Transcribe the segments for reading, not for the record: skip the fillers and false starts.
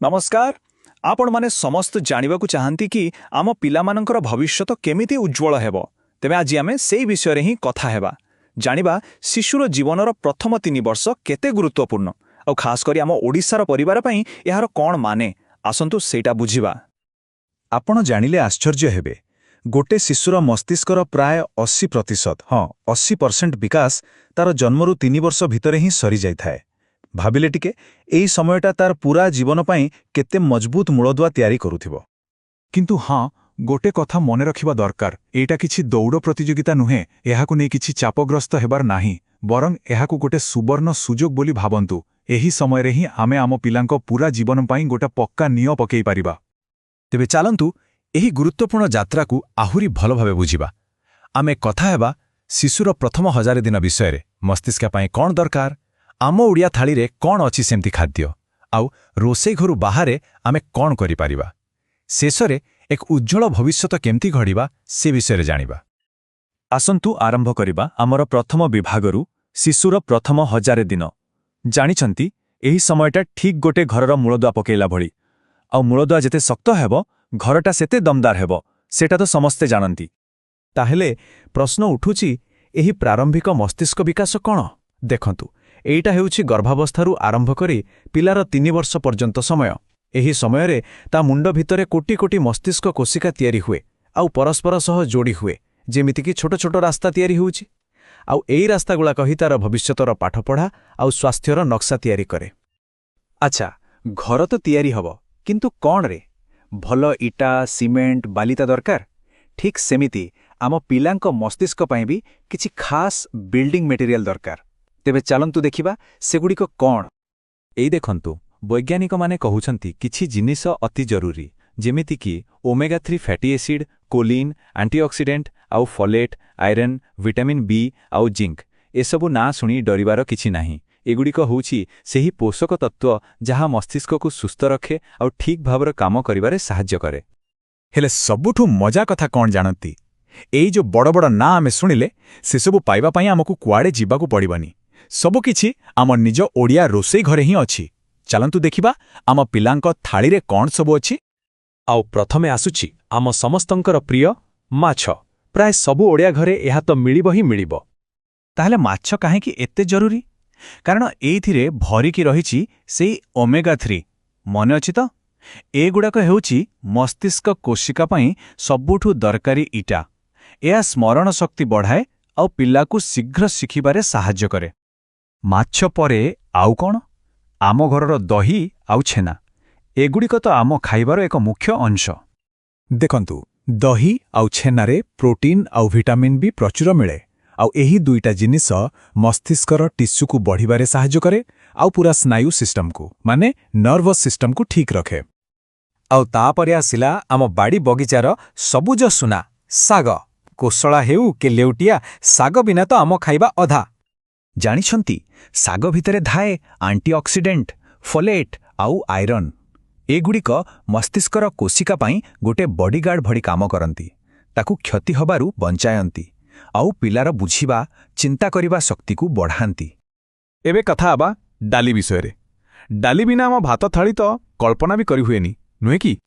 नमस्कार। आपण माने समस्त जानिबाकु चाहंती कि आम पिलामानंकर भविष्यत केमिति उज्ज्वल हेबो। तेबे आज आमे सेई विषय रे ही कथा हेबा। जानिबा शिशुर जीवनर प्रथम 3 वर्ष केते गुरुत्वपूर्ण और खास करी आम ओडिसार परिवार पई एहार कोन माने आसंतु सेटा बुझिबा। आपण जानिले आश्चर्य हेबे। गोटे शिशुर मस्तिष्कर प्राय 80% 80% विकास तार जन्मरु 3 वर्ष भितरे ही सरी जाय थाए। भाबिले टिके एई समयटा तार पूरा जीवन पाई केते मजबूत मूलदुआ तयारी करूथिबो। किंतु हाँ, गोटे कथा मने रखिबा दरकार, एटा किछि दौड़ प्रतियोगिता नुहे, एहाकु नै किछि चापग्रस्त हेबार नाही, बरं एहाकु गोटे सुवर्ण सुजोग बोली भाबंतु। एही समय रे ही आमे आम पिलांको पूरा जीवन पाई गोटे पक्का नियो पकेई पारिबा। तेबे चालंतु एही गुरुत्वपूर्ण यात्राकु आहुरी भल भाबे बुझिबा। आमे कथा हेबा शिशुर प्रथम 1000 दिन विषय रे। मस्तिष्क पाई कोन दरकार, आम ओडिया थाली रे कोन अछि सेमति खाद्य, आउ रोसई घरु बाहारे आमे कोन करि पारिबा। शेषरे एक उज्जवल भविष्यत केमति घड़िबा से विषय रे जानिबा। आसंतु आरंभ करिबा आमर प्रथम विभागरु शिशुर प्रथम 1000 दिन। जानिछंती एही समयटा ठीक गोटे घरर मूलदुआ पकेइला भଳି। आउ मूलदुआ जेते शक्त हेबो घरटा सेते दमदार हेबो, सेटा तो समस्ते जानंती। ताहेले प्रश्न उठुची एही प्रारंभिक मस्तिष्क विकास कोन? देखंतु एइटा हेउछि गर्भावस्थारु आरंभ करी पिलार 3 वर्ष पर्यंत समय। एही समय रे ता मुंड भितरे कोटी कोटी मस्तिष्क कोशिका तयारी हुए आउ परस्पर सह जोड़ी हुए, जेमिति कि छोट छोट रास्ता तयारी होउछि। आउ एई रास्ता गुला कही तार भविष्यतर पाठपढ़ा आउ स्वास्थ्यर नक्शा तयारी करे। अच्छा, घर तो तयारी हबो, किंतु कोन रे? भल इटा सीमेंट बालिता दरकार। ठीक सेमिति आम पिलांको मस्तिष्क पई भी किछि खास बिल्डिंग मटेरियल दरकार। तेबे चलंतु देखिबा सेगुड़िक कोन। एई देखंतु वैज्ञानिक माने कहउछंती किछि जिनिस अति जरूरी, जेमिति कि omega 3 fatty acid, choline, antioxidant आउ फॉलेट, आयरन, विटामिन बी आउ जिंक। एसबु ना सुनी डरिबार किछि नाही। एगुड़िक होउछि सेही पोषक तत्व जहा मस्तिष्क को सुस्थ रखे और ठीक भावर काम करिबारे सहाय्य करे। हेले सबुठु मजा कथा कोन जानंती? एई जो बड़ बड़ ना आमे सुनिले से सबु पाइबा पई हमकु कुआडे जिबाकु पड़िबानी। सबु किछि आम निज ओडिया रोसई घरे ही अछि। चलंतु देखिबा आम पिलांको थाली रे कोन सबु अछि। आउ प्रथमे आसुछि आम समस्तंकर प्रिय माछ। प्राय सबु ओडिया घरे एहा तो मिलिबो ही मिलिबो। ताहले माछ काहे कि एते जरूरी? कारण एइथिरे भरी की रहिछि सेई ओमेगा 3। मने अछि तो? एगुडाक हेउछि मस्तिष्क कोशिका पई सबुठु दरकारी इटा। एहा स्मरण शक्ति बढ़ाए आउ पिलाकु शीघ्र शिखिबारे सहाय्य करे। माछ परे आउ कोन? आम घरर दही आउ छेना। एगुडिक तो आम खाइबार एक मुख्य अंश। देखंतु दही आउ छेनारे प्रोटीन आउ विटामिन बी प्रचुर मिले। आउ एही दुईटा जिनिस मस्तिष्कर टिश्यू को बढ़िबारे सहाय्य करे आउ पूरा स्नायु सिस्टम को माने नर्वस सिस्टम को ठीक रखे। आउ तापरे आसिला आम बाड़ी बगिचार सबुज सुना साग। कोसला हेउ के लेउटिया, साग बिना तो आम खाइबा अधा। जानिछंती साग भितरे धाए एंटीऑक्सीडेंट, फॉलेट आउ आयरन। एगुड़िक मस्तिष्कर कोशिका पाई गोटे बॉडीगार्ड भड़ी काम करंती। ताकु क्षति हबारु बंचायंती आउ पिलार बुझिबा चिंता करिबा शक्ति को बढ़ांती। एबे कथा आबा डाली विषय रे। डाली बिना आम भात थाली तो कल्पना भी करि हुएनी, नुहे कि?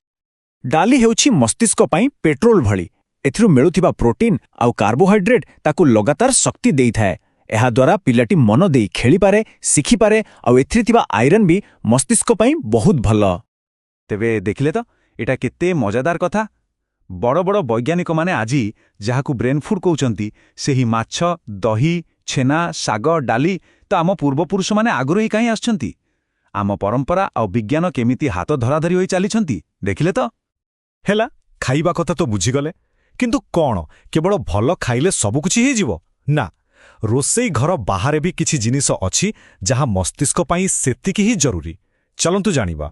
डाली हेउछि मस्तिष्क पई पेट्रोल भଳି। एथिरु मिलुथिबा प्रोटीन आउ कार्बोहाइड्रेट ताकु लगातार शक्ति देई थाए। एहा द्वारा पिलाटी मन देई खेली पारे, शिखि पारे आउ एथिरे थिबा आयरन भी मस्तिष्क पई बहुत भल। तेबे देखिले तो एटा केते मजादार कथा। बड़ बड़ वैज्ञानिक माने आजी जहाकु ब्रेन फूड कहउचंती सेही माछ, दही, छेना, साग, डाली तो आम पूर्वपुरुष माने आगुरो ही काई आछंती। आम परंपरा आउ विज्ञान केमिति हाथ धराधरी होई चालिछंती देखिले तो। हेला खाइबा कथा तो बुझिगले, किंतु कोन केवल भल खाइले सब कुछ ही जीवो ना? रोसई घर बाहरे भी किछि जिनिस अछि जहा मस्तिष्क पाई सेतिकी ही जरूरी। चलंतु जानिबा।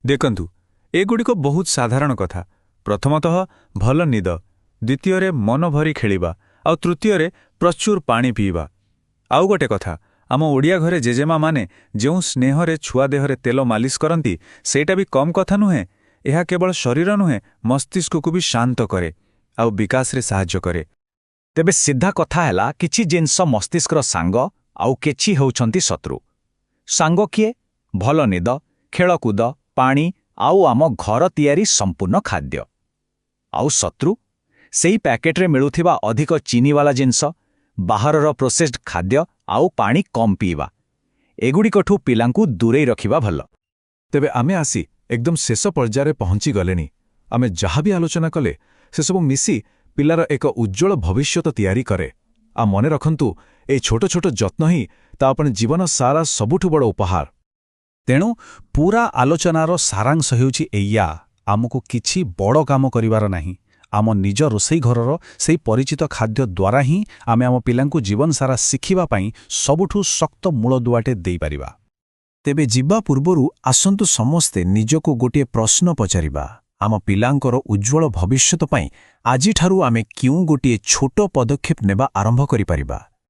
देखंतु एगुड़िक बहुत साधारण कथा। प्रथमतः भल निद, द्वितीय मन भरी खेलिबा आउ तृतीय प्रचुर पानी पीवा। आउ गोटे कथा, आम ओडिया घरे जेजेमा माने जो स्नेहरे छुआ देहरे तेल मालिश करंती सेटा भी कम कथा नुहे। एहा केवल शरीर नुहे मस्तिष्क को भी शांत करे आउ विकास रे सहाय्य करे। तेबे सीधा कथा हैला किछि जिनस मस्तिष्कर सांग आउ केछि होउछंती शत्रु। सांग किए? भल निद, खेलकूद ପାଣି ଆଉ ଆମ ଘର ତିଆରି ସମ୍ପୂର୍ଣ୍ଣ ଖାଦ୍ୟ। ଆଉ ଶତ୍ରୁ ସେଇ ପ୍ୟାକେଟରେ ମିଳୁଥିବା ଅଧିକ ଚିନିବାଲା ଜିନିଷ, ବାହାରର ପ୍ରୋସେସ୍ଡ ଖାଦ୍ୟ ଆଉ ପାଣି କମ୍ ପିଇବା। ଏଗୁଡ଼ିକଠୁ ପିଲାଙ୍କୁ ଦୂରେଇ ରଖିବା ଭଲ। ତେବେ ଆମେ ଆସି ଏକଦମ ଶେଷ ପର୍ଯ୍ୟାୟରେ ପହଞ୍ଚିଗଲେଣି। ଆମେ ଯାହା ବି ଆଲୋଚନା କଲେ ସେସବୁ ମିଶି ପିଲାର ଏକ ଉଜ୍ଜ୍ୱଳ ଭବିଷ୍ୟତ ତିଆରି କରେ। ଆଉ ମନେ ରଖନ୍ତୁ, এই ଛୋଟ ଛୋଟ ଯତ୍ନ ହିଁ ତା ପାଇଁ ଜୀବନ ସାରା ସବୁଠୁ ବଡ଼ ଉପହାର। ତେଣୁ ପୂରା ଆଲୋଚନାର ସାରାଂଶ ହେଉଛି ଏଇଆ, ଆମକୁ କିଛି ବଡ଼ କାମ କରିବାର ନାହିଁ। ଆମ ନିଜ ରୋଷେଇ ଘରର ସେହି ପରିଚିତ ଖାଦ୍ୟ ଦ୍ୱାରା ହିଁ ଆମେ ଆମ ପିଲାଙ୍କୁ ଜୀବନସାରା ଶିଖିବା ପାଇଁ ସବୁଠୁ ଶକ୍ତ ମୂଳଦୁଆଟେ ଦେଇପାରିବା। ତେବେ ଯିବା ପୂର୍ବରୁ ଆସନ୍ତୁ ସମସ୍ତେ ନିଜକୁ ଗୋଟିଏ ପ୍ରଶ୍ନ ପଚାରିବା। ଆମ ପିଲାଙ୍କର ଉଜ୍ଜ୍ୱଳ ଭବିଷ୍ୟତ ପାଇଁ ଆଜିଠାରୁ ଆମେ କେଉଁ ଗୋଟିଏ ଛୋଟ ପଦକ୍ଷେପ ନେବା ଆରମ୍ଭ କରିପାରିବା।